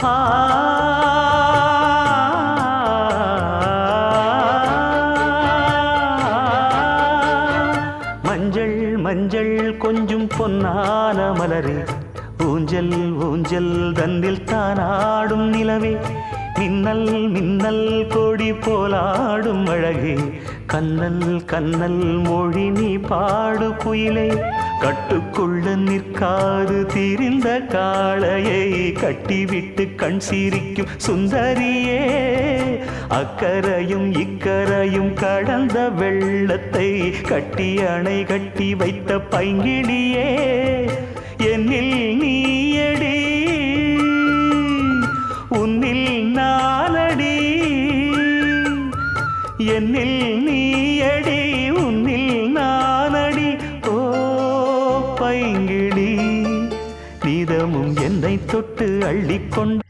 ஆ மஞ்சள் மஞ்சள் கொஞ்சம் பொன்னான மலரே, ஊஞ்சல் ஊஞ்சல் தந்தில் தானாடும் நிலவே, மின்னல் மின்னல் கொடி போலாடும் அழகே, கண்ணல் கண்ணல் மொழி நீ பாடு குயிலே, கட்டுக்குள்ள நிற்காது திரிந்த காளையை கட்டிவிட்டு கண் சிரிக்கும் சுந்தரியே, அக்கரையும் இக்கரையும் கடந்த வெள்ளத்தை கட்டி அணை கட்டி வைத்த பைங்கிளியே, என்னில் நீயடி உன்னில் நானடி, என்னில் நீயடி உன்னில் நானடி. ஓ பைங்கிளி, நீதமும் என்னை தொட்டு அள்ளிக்கொண்டு